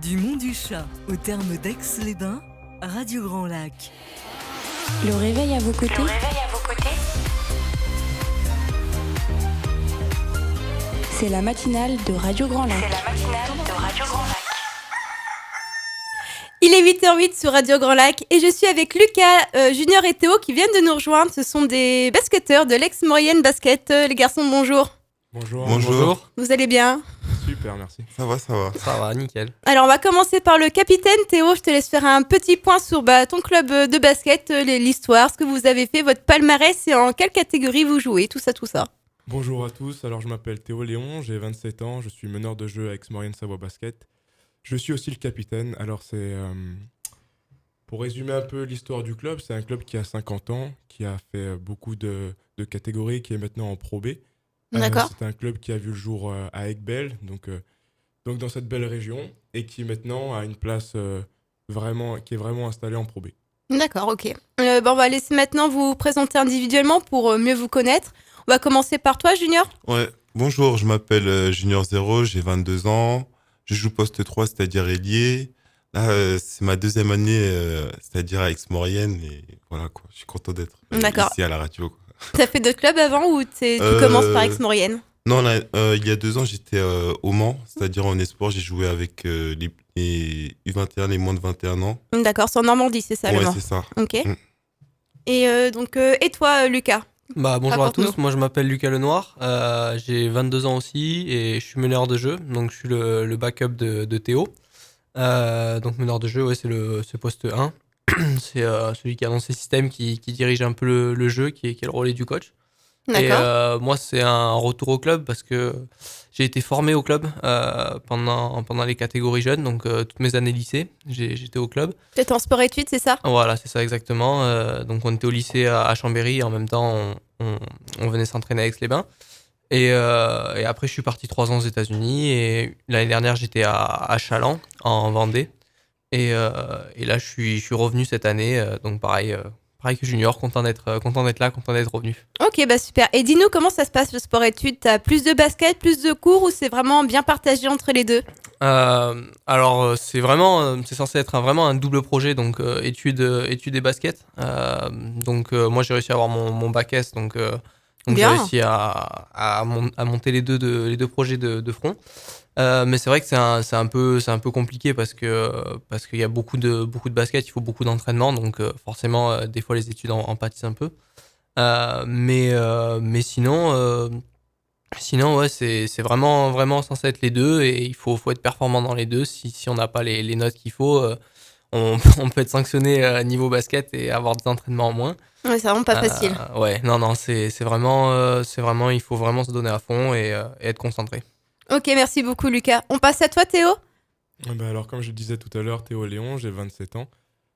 Du Mont du Chat au terme d'Aix-les-Bains, Radio Grand Lac. Le réveil à vos côtés. C'est la matinale de Radio Grand Lac. Il est 8h08 sur Radio Grand Lac et je suis avec Lucas, Junior et Théo qui viennent de nous rejoindre. Ce sont des basketteurs de l'ex-Maurienne Basket. Les garçons, bonjour. Bonjour. Vous allez bien ? Super, merci. Ça va. Ça va, nickel. Alors on va commencer par le capitaine. Théo, je te laisse faire un petit point sur ton club de basket, l'histoire, ce que vous avez fait, votre palmarès et en quelle catégorie vous jouez, tout ça. Bonjour à tous, alors je m'appelle Théo Léon, j'ai 27 ans, je suis meneur de jeu à Aix-Maurienne Savoie Basket. Je suis aussi le capitaine, alors pour résumer un peu l'histoire du club, c'est un club qui a 50 ans, qui a fait beaucoup de catégories, qui est maintenant en Pro B. D'accord. C'est un club qui a vu le jour à Aiguebelle, donc dans cette belle région, et qui maintenant a une place qui est vraiment installée en Pro B. D'accord, ok. On va laisser maintenant vous présenter individuellement pour mieux vous connaître. On va commencer par toi, Junior. Ouais. Bonjour, je m'appelle Junior Zero, j'ai 22 ans. Je joue poste 3, c'est-à-dire ailier. Là, c'est ma deuxième année, c'est-à-dire à Aix-Maurienne. Et voilà, quoi. Je suis content d'être ici à la radio, quoi. T'as fait d'autres clubs avant ou tu commences par Aix-Maurienne ? Non, il y a 2 ans, j'étais au Mans, c'est-à-dire en espoir. J'ai joué avec les U21, les moins de 21 ans. D'accord, c'est en Normandie, c'est ça, le Ouais, Mans. c'est ça. Ok. Et toi, Lucas ? Bonjour à tous, Raconte-nous. moi je m'appelle Lucas Lenoir, j'ai 22 ans aussi et je suis meneur de jeu, donc je suis le backup de Théo. Donc meneur de jeu, ouais, c'est poste 1. C'est celui qui a lancé le système, qui dirige un peu le jeu, qui est le relais du coach. D'accord. Et moi c'est un retour au club parce que j'ai été formé au club pendant les catégories jeunes, donc toutes mes années lycée, j'étais au club. Peut-être en sport-études, c'est ça ? Voilà, c'est ça exactement. Donc on était au lycée à Chambéry et en même temps on venait s'entraîner à Aix-les-Bains. Et après je suis parti 3 ans aux États-Unis et l'année dernière j'étais à Chaland en Vendée. Et là je suis revenu cette année, donc pareil que Junior, content d'être là, content d'être revenu. Ok, super. Et dis-nous comment ça se passe le sport-études ? T'as plus de basket, plus de cours ou c'est vraiment bien partagé entre les deux ? Alors c'est censé être vraiment un double projet, donc études et basket. Donc moi j'ai réussi à avoir mon bac S, donc j'ai Bien. réussi à monter les deux projets de front. Mais c'est vrai que c'est un peu compliqué parce qu'il y a beaucoup de basket, il faut beaucoup d'entraînement, donc forcément des fois les études en pâtissent un peu. Mais sinon ouais, c'est vraiment censé être les deux et il faut être performant dans les deux. Si on n'a pas les notes qu'il faut, on peut être sanctionné niveau basket et avoir des entraînements en moins. Ouais, c'est vraiment pas facile. Ouais, non, c'est vraiment, il faut vraiment se donner à fond et être concentré. Ok, merci beaucoup Lucas. On passe à toi Théo ? Alors, comme je le disais tout à l'heure, Théo Léon, j'ai 27 ans.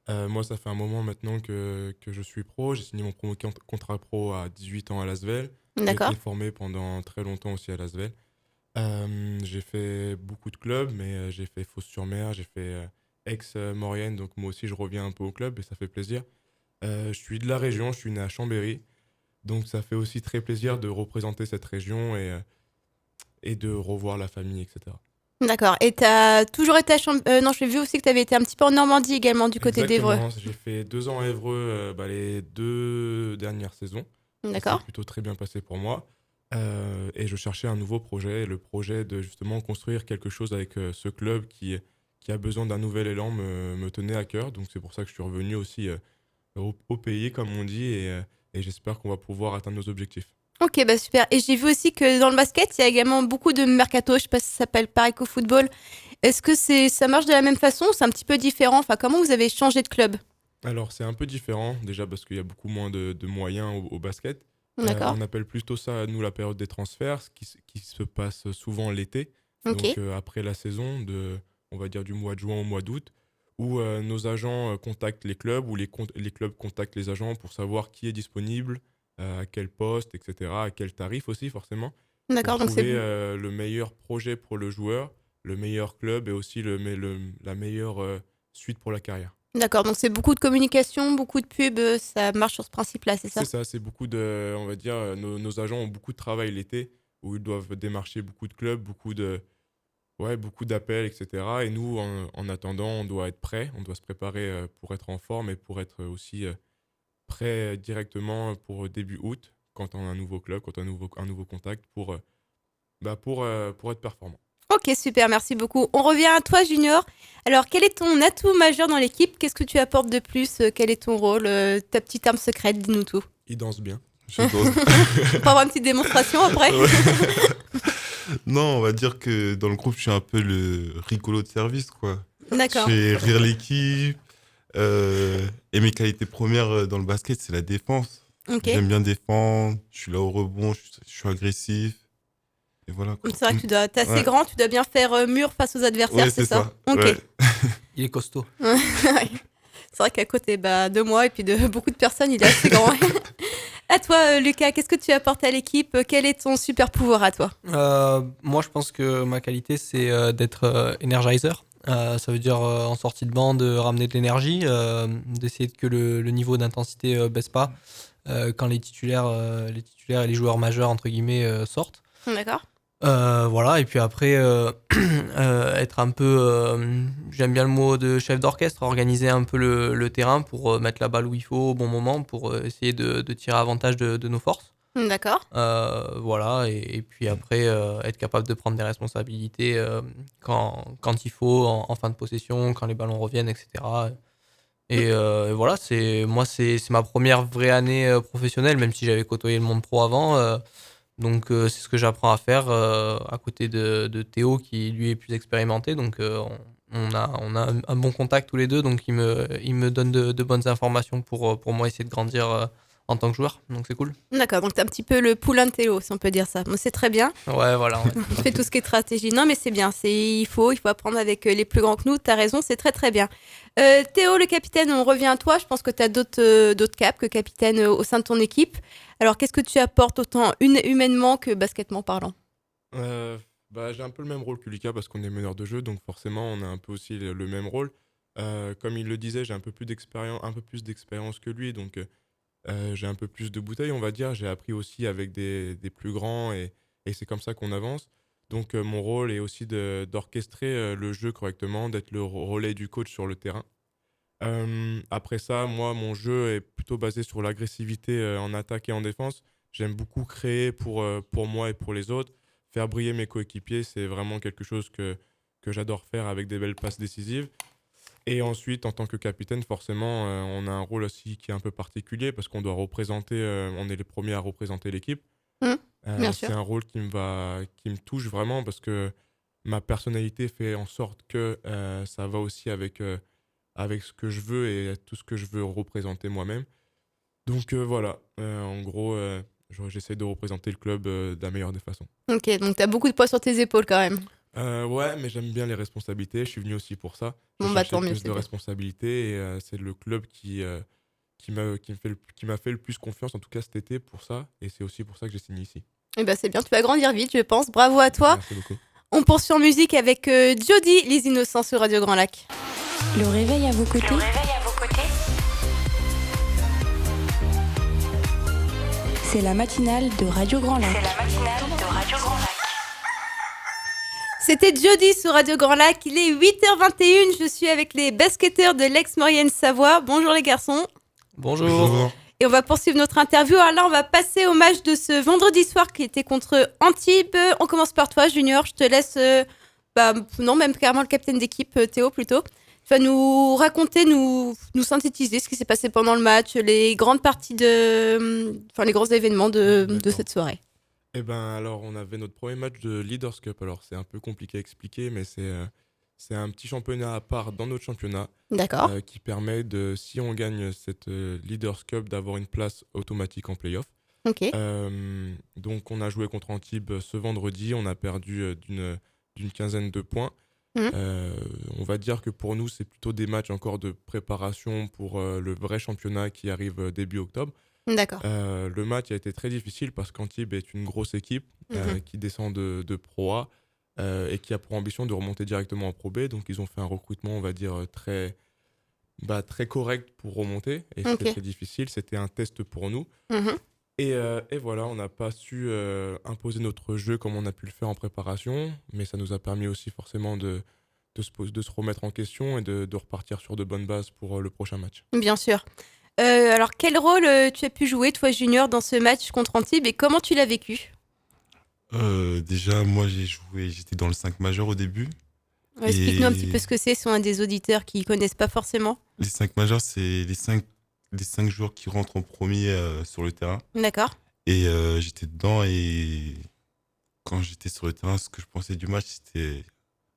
Moi, ça fait un moment maintenant que je suis pro. J'ai signé mon premier contrat pro à 18 ans à l'Asvel. D'accord. J'ai été formé pendant très longtemps aussi à l'Asvel. J'ai fait beaucoup de clubs, mais j'ai fait Fos-sur-Mer, j'ai fait Aix-Maurienne, donc moi aussi je reviens un peu au club et ça fait plaisir. Je suis de la région, je suis né à Chambéry, donc ça fait aussi très plaisir de représenter cette région et de revoir la famille, etc. D'accord. Et t'as toujours été à Chambéry ? Non, j'ai vu aussi que t'avais été un petit peu en Normandie également, du côté d'Évreux. Exactement, j'ai fait 2 ans à Évreux les 2 dernières saisons. D'accord. Ça s'est plutôt très bien passé pour moi. Et je cherchais un nouveau projet, le projet de justement construire quelque chose avec ce club qui a besoin d'un nouvel élan me tenait à cœur. Donc c'est pour ça que je suis revenu aussi au pays, comme on dit, et j'espère qu'on va pouvoir atteindre nos objectifs. Ok, super. Et j'ai vu aussi que dans le basket, il y a également beaucoup de mercato. Je sais pas si ça s'appelle pareil qu'au football. Est-ce que ça marche de la même façon ou c'est un petit peu différent ? Enfin, comment vous avez changé de club ? Alors c'est un peu différent, déjà parce qu'il y a beaucoup moins de moyens au basket. D'accord. On appelle plutôt ça, nous, la période des transferts, ce qui se passe souvent l'été. Ok. Donc après la saison, on va dire du mois de juin au mois d'août, où nos agents contactent les clubs, ou les clubs contactent les agents pour savoir qui est disponible, à quel poste, etc., à quel tarif aussi forcément, D'accord, pour donc c'est trouver le meilleur projet pour le joueur, le meilleur club et aussi la meilleure suite pour la carrière. D'accord, donc c'est beaucoup de communication, beaucoup de pubs, ça marche sur ce principe-là, c'est ça ? C'est ça, c'est beaucoup de, on va dire, nos agents ont beaucoup de travail l'été, où ils doivent démarcher beaucoup de clubs, beaucoup de Ouais, beaucoup d'appels, etc. Et nous, en attendant, on doit être prêt, on doit se préparer pour être en forme et pour être aussi prêt directement pour début août, quand on a un nouveau club, quand on a un nouveau contact, pour être performant. Ok, super, merci beaucoup. On revient à toi, Junior. Alors, quel est ton atout majeur dans l'équipe? Qu'est-ce que tu apportes de plus? Quel est ton rôle? Ta petite arme secrète, dis-nous tout. Il danse bien. Je danse. On peut avoir une petite démonstration après? Ouais. Non, on va dire que dans le groupe, je suis un peu le rigolo de service, quoi. D'accord. Je fais rire l'équipe. Et mes qualités premières dans le basket, c'est la défense. Ok. J'aime bien défendre, je suis là au rebond, je suis agressif. Et voilà, quoi. C'est vrai que t'es assez Ouais. grand, tu dois bien faire mur face aux adversaires, Ouais, c'est c'est ça? ça. Ok. Ouais. Il est costaud. Ouais. C'est vrai qu'à côté de moi et puis de beaucoup de personnes, il est assez grand. À toi, Lucas, qu'est-ce que tu apportes à l'équipe? Quel est ton super pouvoir à toi? Moi, je pense que ma qualité, c'est d'être energizer. Ça veut dire en sortie de banc de ramener de l'énergie, d'essayer que le niveau d'intensité baisse pas quand les titulaires et les joueurs majeurs entre guillemets sortent. D'accord. Voilà, et puis après être un peu, j'aime bien le mot de chef d'orchestre, organiser un peu le terrain pour mettre la balle où il faut au bon moment pour essayer de tirer avantage de nos forces. D'accord. Voilà, et puis après, être capable de prendre des responsabilités quand il faut, en fin de possession, quand les ballons reviennent, etc. Et voilà, c'est ma première vraie année professionnelle, même si j'avais côtoyé le monde pro avant. Donc, c'est ce que j'apprends à faire à côté de Théo, qui lui est plus expérimenté. Donc, on a un bon contact tous les deux, donc il me donne de bonnes informations pour moi essayer de grandir en tant que joueur. Donc, c'est cool. D'accord, donc t'es un petit peu le poulain de Théo, si on peut dire ça. Bon, c'est très bien. Ouais, voilà. Ouais. Tu fais tout ce qui est stratégie. Non, mais c'est bien. Il faut apprendre avec les plus grands que nous. T'as raison, c'est très très bien. Théo, le capitaine, on revient à toi. Je pense que t'as d'autres caps que capitaine au sein de ton équipe. Alors, qu'est-ce que tu apportes autant humainement que baskettement parlant? J'ai un peu le même rôle que Lucas parce qu'on est meneur de jeu, donc forcément on a un peu aussi le même rôle. Comme il le disait, j'ai un peu plus d'expérience que lui, donc j'ai un peu plus de bouteilles, on va dire. J'ai appris aussi avec des plus grands et c'est comme ça qu'on avance. Donc mon rôle est aussi d'orchestrer le jeu correctement, d'être le relais du coach sur le terrain. Après ça, moi, mon jeu est plutôt basé sur l'agressivité en attaque et en défense. J'aime beaucoup créer pour moi et pour les autres. Faire briller mes coéquipiers, c'est vraiment quelque chose que j'adore faire avec des belles passes décisives. Et ensuite, en tant que capitaine, forcément, on a un rôle aussi qui est un peu particulier parce qu'on doit représenter, on est les premiers à représenter l'équipe. Mmh, bien sûr. C'est un rôle qui me touche vraiment parce que ma personnalité fait en sorte que ça va aussi avec ce que je veux et tout ce que je veux représenter moi-même. Donc voilà, en gros, j'essaie de représenter le club de la meilleure des façons. Ok, donc t'as beaucoup de poids sur tes épaules quand même. Ouais, mais j'aime bien les responsabilités. Je suis venu aussi pour ça. Je Bon, cherchais tant mieux, plus c'est de bien. responsabilités et c'est le club qui m'a fait le plus confiance, en tout cas cet été, pour ça. Et c'est aussi pour ça que j'ai signé ici. Eh ben, c'est bien, tu vas grandir vite, je pense. Bravo à toi. Merci beaucoup. On poursuit en musique avec Jody, Les Innocents sur Radio Grand Lac. Le réveil à vos côtés. C'est la matinale de Radio Grand Lac. C'était Jody sur Radio Grand Lac. Il est 8h21. Je suis avec les basketteurs de l'Aix-Maurienne-Savoie. Bonjour les garçons. Bonjour. Et on va poursuivre notre interview. Alors là, on va passer au match de ce vendredi soir qui était contre Antibes. On commence par toi, Junior. Je te laisse, non, même carrément le capitaine d'équipe, Théo plutôt. Tu vas nous raconter, nous synthétiser ce qui s'est passé pendant le match, les grandes parties les grands événements de cette soirée. Eh ben alors, on avait notre premier match de Leaders Cup. Alors, c'est un peu compliqué à expliquer, mais c'est un petit championnat à part dans notre championnat D'accord. qui permet si on gagne cette Leaders Cup, d'avoir une place automatique en play-off. Ok. Donc, on a joué contre Antibes ce vendredi. On a perdu d'une quinzaine de points. Mhm. On va dire que pour nous, c'est plutôt des matchs encore de préparation pour le vrai championnat qui arrive début octobre. D'accord. Le match a été très difficile parce qu'Antibes est une grosse équipe qui descend de Pro A et qui a pour ambition de remonter directement en Pro B. Donc, ils ont fait un recrutement, on va dire, très correct pour remonter. Et c'était Ok. très difficile. C'était un test pour nous. Mhm. Et voilà, on n'a pas su imposer notre jeu comme on a pu le faire en préparation, mais ça nous a permis aussi forcément de se remettre en question et de repartir sur de bonnes bases pour le prochain match. Bien sûr. Alors, quel rôle tu as pu jouer, toi, Junior, dans ce match contre Antibes et comment tu l'as vécu? Déjà, moi, j'étais dans le 5 majeur au début. Explique-nous un petit Et peu ce que c'est, sur un des auditeurs qui ne connaissent pas forcément. les 5 majeurs, c'est les cinq joueurs qui rentrent en premier sur le terrain. D'accord. Et j'étais dedans et quand j'étais sur le terrain, ce que je pensais du match,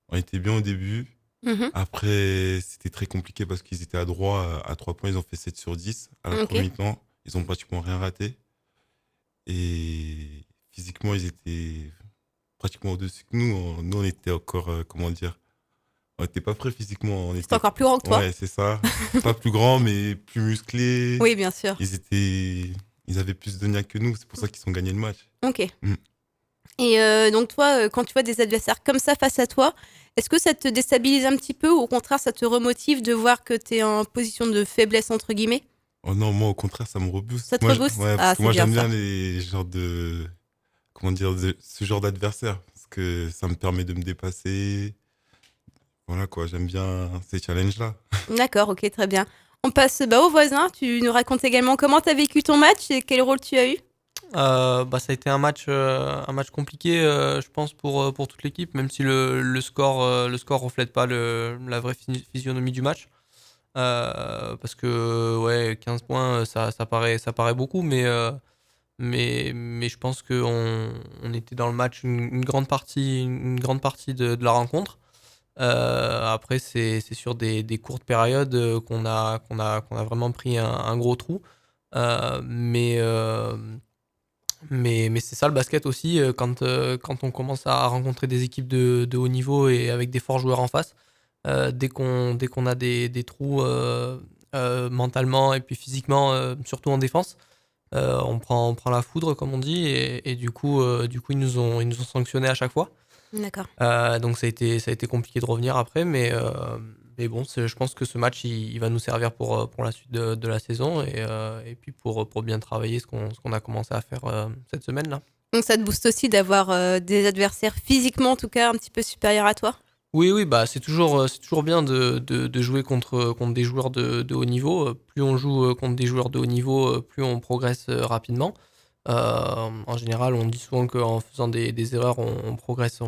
on était bien au début. Mhm. Après, c'était très compliqué parce qu'ils étaient à droit, à 3 points, ils ont fait 7 sur 10 à la Ok. première mi-temps. Ils ont pratiquement rien raté. Et physiquement, ils étaient pratiquement au-dessus que nous. Nous, on était encore, comment dire, on n'était pas prêts physiquement. C'est encore plus grand que toi. Ouais, c'est ça. Pas plus grand, mais plus musclés. Oui, bien sûr. Ils avaient plus de niaque que nous. C'est pour ça qu'ils ont gagné le match. Ok. Mm. Et donc toi, quand tu vois des adversaires comme ça face à toi, est-ce que ça te déstabilise un petit peu ou au contraire ça te remotive de voir que tu es en position de faiblesse entre guillemets? Oh non, moi, au contraire, ça me rebooste. Ça te Moi, rebooste? ouais, Ah, parce que c'est moi, bien j'aime ça. bien les genres de. Comment dire, ce genre d'adversaire. Parce que ça me permet de me dépasser. Voilà quoi, j'aime bien ces challenges-là. D'accord, ok, très bien. On passe au voisin. Tu nous racontes également comment tu as vécu ton match et quel rôle tu as eu? Ça a été un match compliqué, je pense, pour toute l'équipe, même si le score reflète pas la vraie physionomie du match. Parce que ouais, 15 points, ça paraît beaucoup, mais je pense qu'on était dans le match une grande partie de la rencontre. Après, c'est sur des courtes périodes qu'on a vraiment pris un gros trou. Euh, mais, euh, mais c'est ça le basket aussi, quand on commence à rencontrer des équipes de haut niveau et avec des forts joueurs en face, dès qu'on a des trous mentalement et puis physiquement, surtout en défense, on prend la foudre, comme on dit, et du coup ils nous ont sanctionnés à chaque fois. D'accord. Donc ça a été compliqué de revenir après, mais bon, je pense que ce match il va nous servir pour la suite de la saison et puis pour bien travailler ce qu'on a commencé à faire cette semaine-là. Donc ça te booste aussi d'avoir des adversaires physiquement en tout cas un petit peu supérieurs à toi? Oui, oui, bah c'est toujours bien de jouer contre des joueurs de haut niveau. Plus on joue contre des joueurs de haut niveau, plus on progresse rapidement. En général, on dit souvent qu'en faisant des erreurs, on progresse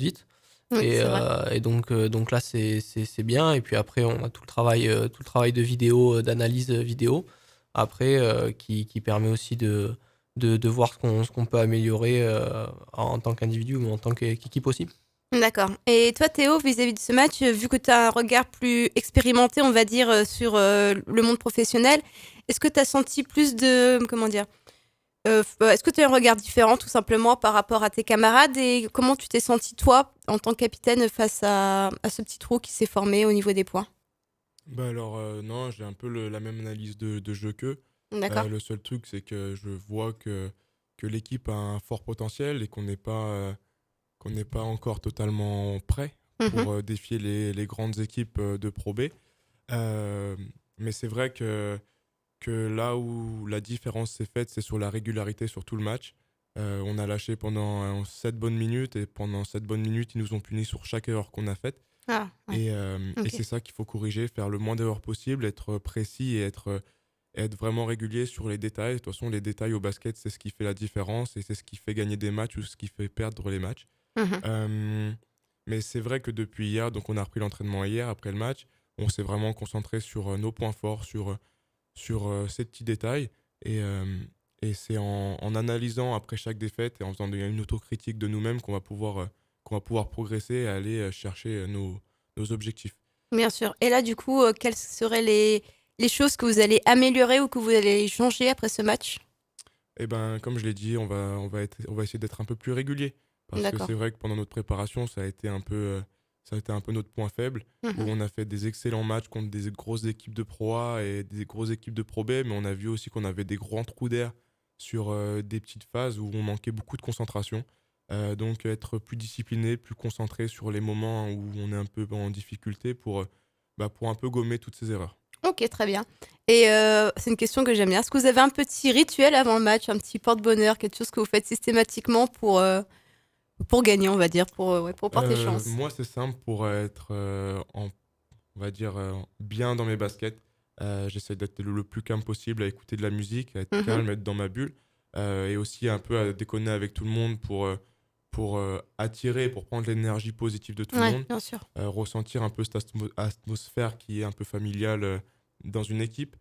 vite. Oui, Et, c'est vrai. euh, et donc là, c'est bien. Et puis après, on a tout le travail de vidéo, d'analyse vidéo, après, qui permet aussi de voir ce qu'on peut améliorer en tant qu'individu ou en tant qu'équipe aussi. D'accord. Et toi, Théo, vis-à-vis de ce match, vu que tu as un regard plus expérimenté, on va dire, sur le monde professionnel, est-ce que tu as senti plus de... Comment dire est-ce que tu as un regard différent, tout simplement, par rapport à tes camarades? Et comment tu t'es senti, toi, en tant que capitaine, face à ce petit trou qui s'est formé au niveau des points? Bah alors, non, j'ai un peu la même analyse de jeu qu'eux. D'accord. Le seul truc, c'est que je vois que l'équipe a un fort potentiel et qu'on n'est pas encore totalement prêt Mhm. pour défier les grandes équipes de Pro B. Euh, mais c'est vrai que là où la différence s'est faite, c'est sur la régularité sur tout le match. On a lâché pendant 7 bonnes minutes et pendant 7 bonnes minutes, ils nous ont punis sur chaque erreur qu'on a faite. Ah, ouais. Et Ok. c'est ça qu'il faut corriger, faire le moins d'erreurs possible, être précis et être vraiment régulier sur les détails. De toute façon, les détails au basket, c'est ce qui fait la différence et c'est ce qui fait gagner des matchs ou ce qui fait perdre les matchs. Mhm. Euh, mais c'est vrai que depuis hier, donc on a repris l'entraînement hier après le match, on s'est vraiment concentré sur nos points forts, sur ces petits détails. Et c'est en analysant après chaque défaite et en faisant une autocritique de nous-mêmes qu'on va pouvoir progresser et aller chercher nos objectifs. Bien sûr. Et là, du coup, quelles seraient les choses que vous allez améliorer ou que vous allez changer après ce match? Et ben, comme je l'ai dit, on va essayer d'être un peu plus régulier. Parce que D'accord. c'est vrai que pendant notre préparation, ça a été un peu notre point faible, où Mhm. on a fait des excellents matchs contre des grosses équipes de Pro A et des grosses équipes de Pro B, mais on a vu aussi qu'on avait des grands trous d'air sur des petites phases où on manquait beaucoup de concentration. Donc être plus discipliné, plus concentré sur les moments où on est un peu en difficulté pour un peu gommer toutes ces erreurs. Ok, très bien. Et c'est une question que j'aime bien. Est-ce que vous avez un petit rituel avant le match, un petit porte-bonheur, quelque chose que vous faites systématiquement pour gagner, on va dire, pour porter chance? Moi, c'est simple pour être on va dire, bien dans mes baskets. J'essaie d'être le plus calme possible, à écouter de la musique, à être Mhm. calme, être dans ma bulle, et aussi un peu à déconner avec tout le monde pour attirer, pour prendre l'énergie positive de tout le Ouais, monde, bien sûr. ressentir un peu cette atmosphère qui est un peu familiale dans une équipe.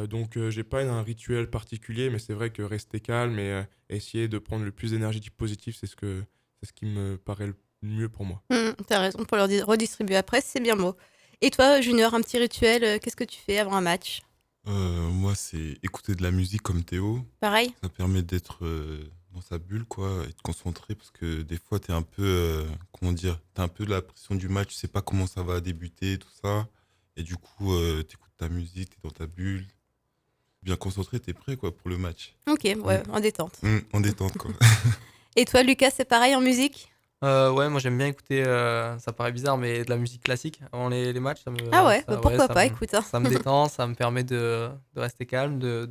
Donc, j'ai pas un rituel particulier, mais c'est vrai que rester calme et essayer de prendre le plus d'énergie positive, c'est ce qui me paraît le mieux pour moi. T'as raison, pour leur redistribuer après, c'est bien beau. Et toi, Junior, un petit rituel, qu'est-ce que tu fais avant un match? Moi, c'est écouter de la musique comme Théo. Pareil? Ça permet d'être dans sa bulle, quoi, et de concentrer parce que des fois, t'es un peu, comment dire, t'as un peu la pression du match, tu sais pas comment ça va débuter, tout ça. Et du coup, t'écoutes ta musique, t'es dans ta bulle, bien concentré, t'es prêt, quoi, pour le match. Ok, ouais, en détente. En détente, quoi. Et toi, Lucas, c'est pareil en musique? Ouais, moi j'aime bien écouter, ça paraît bizarre, mais de la musique classique avant les matchs, Ah ouais, bah ouais, pourquoi pas, écoute, hein. ça me détend, ça me permet de rester calme, de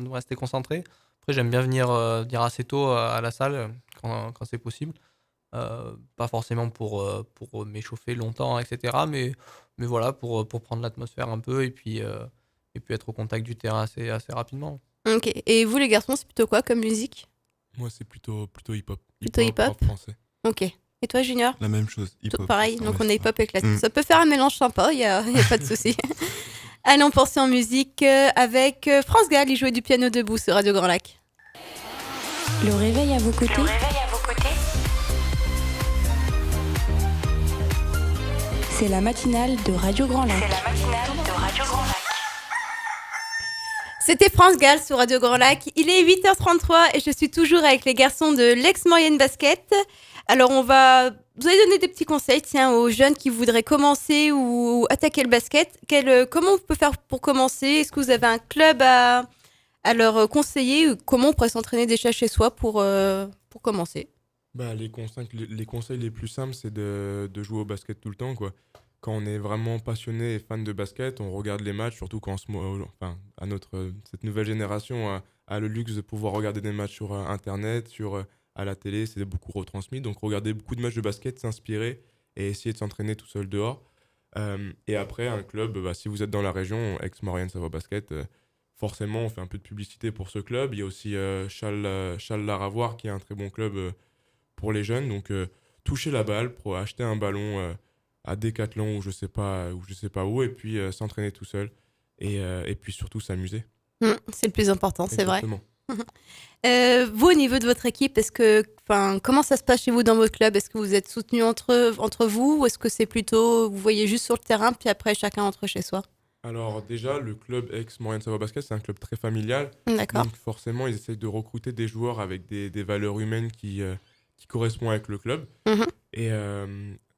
rester concentré. Après, j'aime bien venir assez tôt à la salle quand c'est possible. Pas forcément pour m'échauffer longtemps, etc. Mais voilà, pour prendre l'atmosphère un peu et puis être au contact du terrain assez rapidement. Ok, et vous les garçons, c'est plutôt quoi comme musique? Moi, c'est plutôt hip-hop. Plutôt Hip-hop, hip-hop? rap français. Ok. Et toi, Junior? La même chose, Tout hip-hop. pareil, ça donc on reste est ça. hip-hop et classique. Mm. Ça peut faire un mélange sympa, y a pas de souci. Allez, on poursuit en musique avec France Gall, il jouait du piano debout sur Radio Grand Lac. Le réveil à vos côtés. C'est la matinale de Radio Grand Lac. C'était France Gall sur Radio Grand Lac. Il est 8h33 et je suis toujours avec les garçons de l'ex-Maurienne Basket. Alors vous allez donner des petits conseils, tiens, aux jeunes qui voudraient commencer ou attaquer le basket. Comment on peut faire pour commencer? Est-ce que vous avez un club à leur conseiller? Ou comment on pourrait s'entraîner déjà chez soi pour commencer? Bah, les conseils les plus simples, c'est de jouer au basket tout le temps, quoi. Quand on est vraiment passionné et fan de basket, on regarde les matchs, surtout quand enfin, cette nouvelle génération a le luxe de pouvoir regarder des matchs sur Internet, à la télé, c'est beaucoup retransmis. Donc, regarder beaucoup de matchs de basket, s'inspirer et essayer de s'entraîner tout seul dehors. Et après, un club, bah, si vous êtes dans la région, ex-Maurienne Savoie Basket, forcément, on fait un peu de publicité pour ce club. Il y a aussi Charles Laravoir, qui est un très bon club pour les jeunes. Donc, toucher la balle pour acheter un ballon à Decathlon ou je sais pas où, et puis s'entraîner tout seul et puis surtout s'amuser. C'est le plus important, c'est vrai. Exactement. Vous, au niveau de votre équipe, comment ça se passe chez vous dans votre club? Est-ce que vous êtes soutenus entre vous ou est-ce que c'est plutôt, vous voyez juste sur le terrain, puis après chacun entre chez soi? Alors déjà, le club ex-Maurienne Savoie Basket, c'est un club très familial. D'accord. Donc forcément, ils essayent de recruter des joueurs avec des valeurs humaines qui correspondent avec le club. Mhm. Et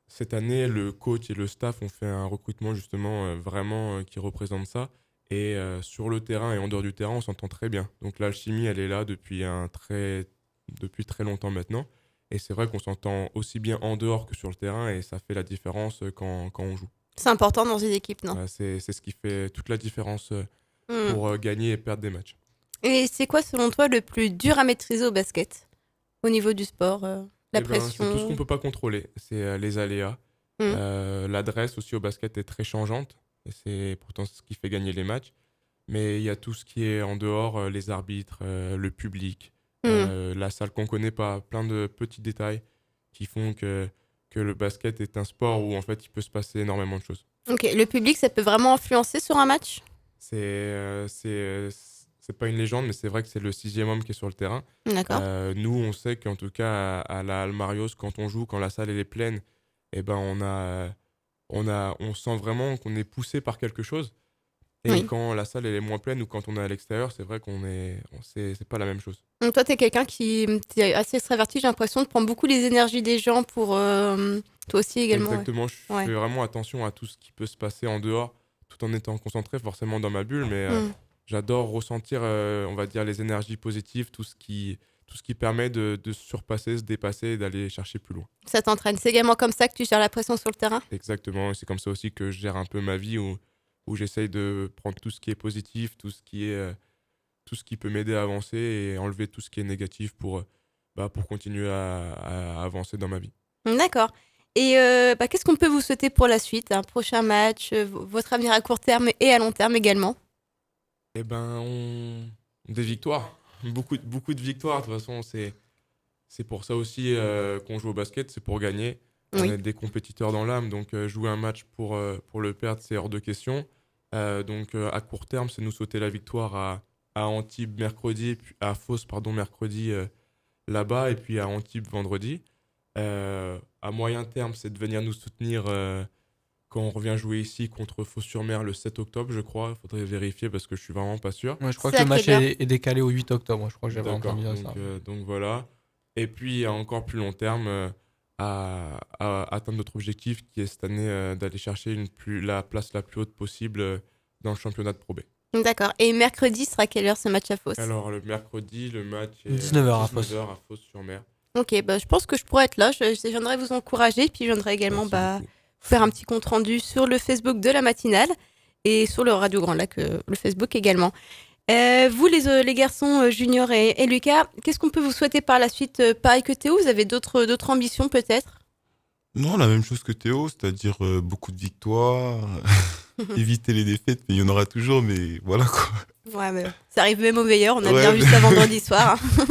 cette année, le coach et le staff ont fait un recrutement justement vraiment qui représente ça. Et sur le terrain et en dehors du terrain, on s'entend très bien. Donc l'alchimie, elle est là depuis très longtemps maintenant. Et c'est vrai qu'on s'entend aussi bien en dehors que sur le terrain et ça fait la différence quand on joue. C'est important dans une équipe, non? C'est ce qui fait toute la différence Mm. pour gagner et perdre des matchs. Et c'est quoi, selon toi, le plus dur à maîtriser au basket? Au niveau du sport, la Eh ben, c'est tout ce pression? qu'on peut pas contrôler. C'est les aléas. Mm. L'adresse aussi au basket est très changeante. Et c'est pourtant ce qui fait gagner les matchs. Mais il y a tout ce qui est en dehors, les arbitres, le public, la salle qu'on connaît pas, plein de petits détails qui font que le basket est un sport où en fait il peut se passer énormément de choses. Ok, le public, ça peut vraiment influencer sur un match? C'est pas une légende, mais c'est vrai que c'est le sixième homme qui est sur le terrain. D'accord. Nous, on sait qu'en tout cas à la Almarios, quand on joue, quand la salle elle est pleine, eh ben on sent vraiment qu'on est poussé par quelque chose. Et Oui. quand la salle elle est moins pleine ou quand on est à l'extérieur, c'est vrai c'est pas la même chose. Donc toi, t'es quelqu'un t'es assez extraverti, j'ai l'impression, de prendre beaucoup les énergies des gens pour... toi aussi également. Ouais. Exactement, je Ouais. fais vraiment attention à tout ce qui peut se passer en dehors, tout en étant concentré forcément dans ma bulle, mais j'adore ressentir, on va dire, les énergies positives, tout ce qui permet de se surpasser, se dépasser et d'aller chercher plus loin. Ça t'entraîne. C'est également comme ça que tu gères la pression sur le terrain? Exactement, et c'est comme ça aussi que je gère un peu ma vie où où j'essaye de prendre tout ce qui est positif, tout ce qui peut m'aider à avancer et enlever tout ce qui est négatif pour continuer à avancer dans ma vie. D'accord. Et qu'est-ce qu'on peut vous souhaiter pour la suite? Un prochain match, votre avenir à court terme et à long terme également? Eh ben, des victoires. Beaucoup de victoires. De toute façon, c'est pour ça aussi qu'on joue au basket, c'est pour gagner. On Oui. est des compétiteurs dans l'âme, donc jouer un match pour le perdre, c'est hors de question. Donc à court terme, c'est nous sauter la victoire à Antibes mercredi, puis à Fos, mercredi là-bas, et puis à Antibes vendredi. À moyen terme, c'est de venir nous soutenir quand on revient jouer ici contre Fos-sur-Mer le 7 octobre, je crois. Il faudrait vérifier parce que je suis vraiment pas sûr. Ouais, je crois C'est que le match sacré est décalé au 8 octobre. Je crois que j'avais D'accord, entendu ça. donc voilà. Et puis à encore plus long terme, à atteindre notre objectif qui est cette année d'aller chercher la place la plus haute possible dans le championnat de Pro B. D'accord. Et mercredi sera quelle heure ce match à Fos? Alors le mercredi, le match est 19h à Fos. 19h à Fos-sur-Mer. Ok, je pense que je pourrais être là. Je viendrai vous encourager, puis je viendrai également Merci beaucoup. faire un petit compte rendu sur le Facebook de la matinale et sur le Radio Grand Lac, le Facebook également. Vous, les garçons Junior et Lucas, qu'est-ce qu'on peut vous souhaiter par la suite? Pareil que Théo, vous avez d'autres ambitions peut-être? Non, la même chose que Théo, c'est-à-dire beaucoup de victoires, éviter les défaites, mais il y en aura toujours, mais voilà quoi. Ouais, mais ça arrive même au meilleur. On a Ouais, bien vu ça vendredi soir. Hein.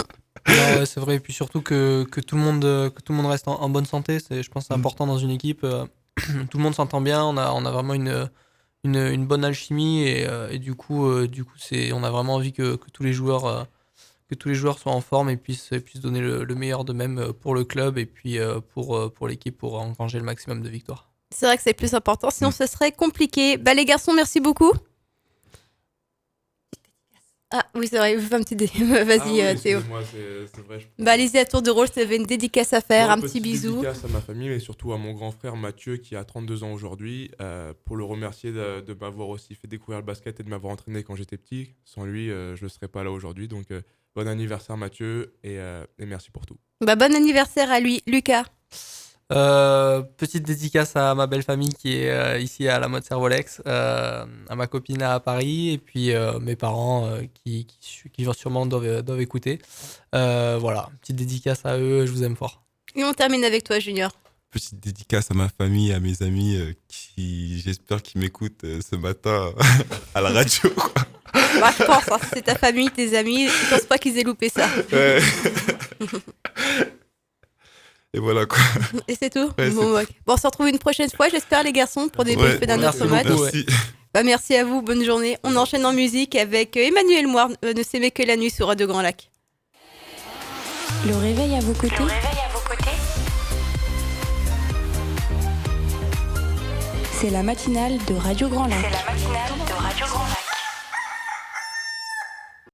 Non, ouais, c'est vrai. Et puis surtout que tout le monde reste en bonne santé. Je pense que c'est important dans une équipe. Tout le monde s'entend bien. On a vraiment une bonne alchimie et du coup, on a vraiment envie que tous les joueurs soient en forme et puissent donner le meilleur d'eux-mêmes pour le club et puis pour l'équipe pour engranger le maximum de victoires. C'est vrai que c'est le plus important, sinon ce serait compliqué. Les garçons, merci beaucoup. Ah oui, c'est vrai, un petit vas-y Théo. Excusez-moi, c'est vrai. Allez-y à tour de rôle, tu avais une dédicace à faire, Ouais, un petit petite bisou. dédicace à ma famille, mais surtout à mon grand frère Mathieu qui a 32 ans aujourd'hui, pour le remercier de m'avoir aussi fait découvrir le basket et de m'avoir entraîné quand j'étais petit. Sans lui, je ne serais pas là aujourd'hui. Donc, bon anniversaire Mathieu et merci pour tout. Bon anniversaire à lui, Lucas. Petite dédicace à ma belle famille qui est ici à la mode Servolex, à ma copine à Paris et puis mes parents qui sûrement doivent écouter. Voilà, petite dédicace à eux, je vous aime fort. Et on termine avec toi, Junior. Petite dédicace à ma famille, à mes amis qui, j'espère qu'ils m'écoutent ce matin à la radio. Quoi. Je pense, hein, c'est ta famille, tes amis, je pense pas qu'ils aient loupé ça. Ouais. Et voilà quoi. Et c'est tout? Ouais, Bon, on se retrouve une prochaine fois, j'espère, les garçons, pour des Ouais, briefs d'un autre match. Merci. Merci à vous, bonne journée. On enchaîne en musique avec Emmanuel Moir, Ne s'aimer que la nuit sur Radio Grand Lac. Le réveil à vos côtés. C'est la matinale de Radio Grand Lac.